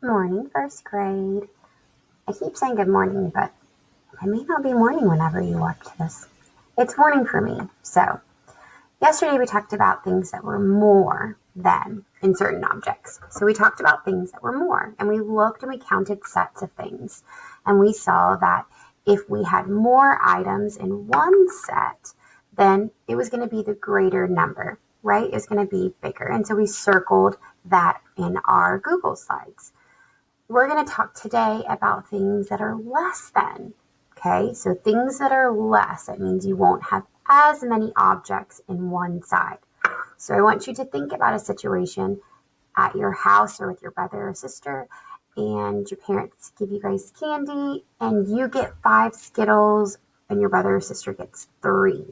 Morning, first grade. I keep saying good morning, but it may not be morning whenever you watch this. It's morning for me. So, yesterday we talked about things that were more than in certain objects. So we talked about things that were more, and we looked and we counted sets of things. And we saw that if we had more items in one set, then it was going to be the greater number, right? It's going to be bigger. And so we circled that in our Google slides. We're going to talk today about things that are less than. Okay, so things that are less, that means you won't have as many objects in one side. So I want you to think about a situation at your house or with your brother or sister, and your parents give you guys candy, and you get 5 Skittles, and your brother or sister gets 3.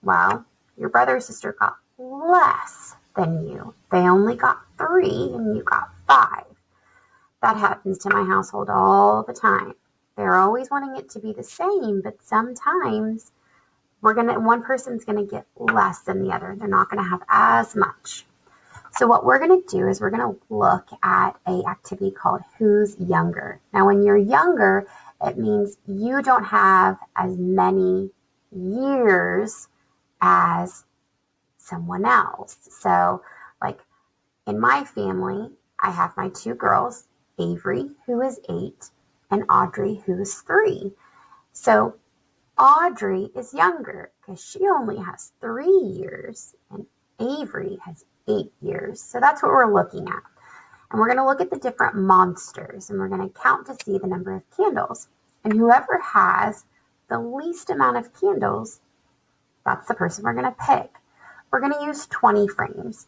Well, your brother or sister got less than you. They only got 3, and you got 5. That happens to my household all the time. They're always wanting it to be the same, but sometimes one person's gonna get less than the other. They're not gonna have as much. So what we're gonna do is we're gonna look at an activity called Who's Younger. Now, when you're younger, it means you don't have as many years as someone else. So, like in my family, I have my 2 girls, Avery, who is 8, and Audrey, who is 3. So Audrey is younger because she only has 3 years, and Avery has 8 years. So that's what we're looking at. And we're going to look at the different monsters, and we're going to count to see the number of candles. And whoever has the least amount of candles, that's the person we're going to pick. We're going to use 20 frames.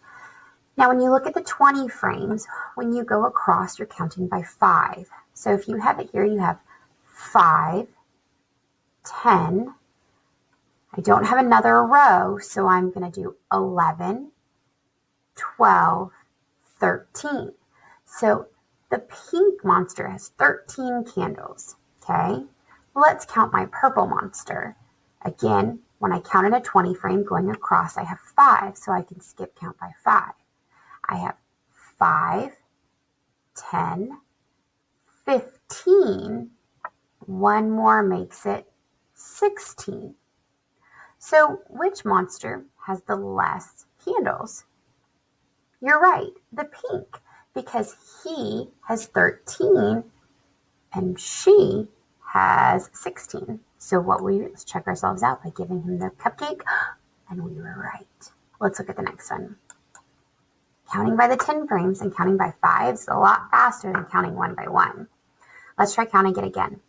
Now, when you look at the 20 frames, when you go across, you're counting by 5. So if you have it here, you have 5, 10. I don't have another row, so I'm going to do 11, 12, 13. So the pink monster has 13 candles, okay? Let's count my purple monster. Again, when I count in a 20 frame going across, I have 5, so I can skip count by 5. I have 5, 10, 15. One more makes it 16. So which monster has the less candles? You're right, the pink, because he has 13 and she has 16. So let's check ourselves out by giving him the cupcake, and we were right. Let's look at the next one. Counting by the 10 frames and counting by 5 is a lot faster than counting 1 by 1. Let's try counting it again.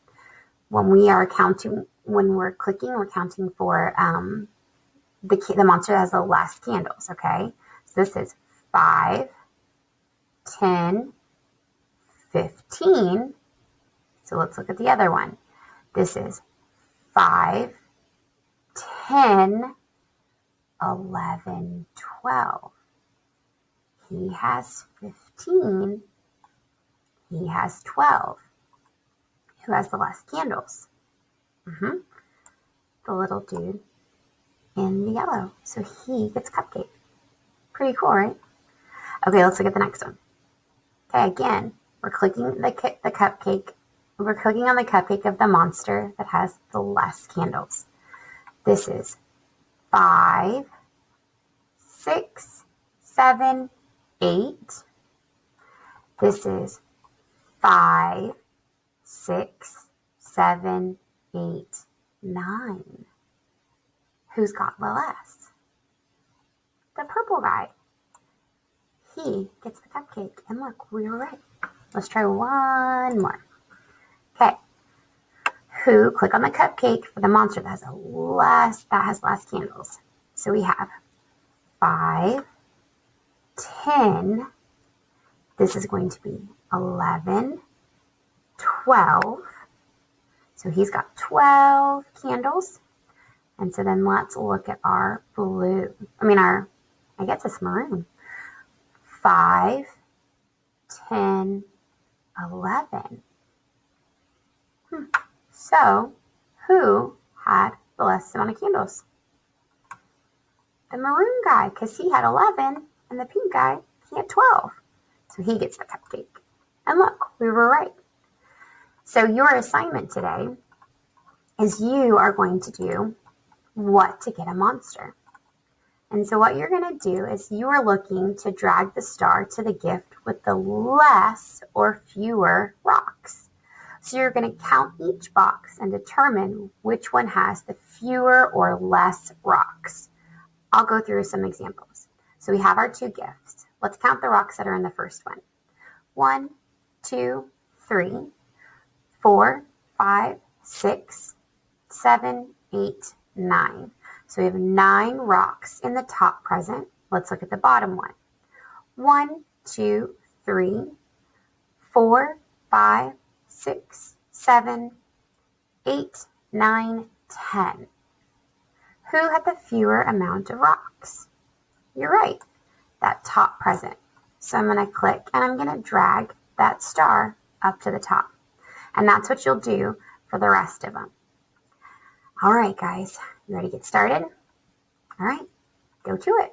When we're clicking, we're counting for the monster that has the less candles, okay? So this is 5, 10, 15. So let's look at the other one. This is 5, 10, 11, 12. He has 15. He has 12. Who has the less candles? The little dude in the yellow. So he gets cupcake. Pretty cool, right? Okay, let's look at the next one. Okay, again, we're clicking the cupcake. We're clicking on the cupcake of the monster that has the less candles. This is 5, 6, 7, 8. This is 5, 6, 7, 8, 9. Who's got the less? The purple guy. He gets the cupcake. And look, we were right. Let's try one more. Okay. Click on the cupcake for the monster that has less candles. So we have 5, 10. This is going to be 11, 12. So he's got 12 candles. And so then let's look at our I guess it's maroon. 5, 10, 11. So who had the less amount of candles? The maroon guy, because he had 11, and the pink guy, he had 12. So he gets the cupcake. And look, We were right. So your assignment today is you are going to do what to get a monster. And so what you're going to do is you are looking to drag the star to the gift with the less or fewer rocks. So you're going to count each box and determine which one has the fewer or less rocks. I'll go through some examples. So we have our 2 gifts. Let's count the rocks that are in the first one. 1, 2, 3, 4, 5, 6, 7, 8, 9. So we have 9 rocks in the top present. Let's look at the bottom one. 1, 2, 3, 4, 5, 6, 7, 8, 9, 10. Who had the fewer amount of rocks? You're right, that top present. So I'm going to click and I'm going to drag that star up to the top. And that's what you'll do for the rest of them. All right, guys, you ready to get started? All right, go to it.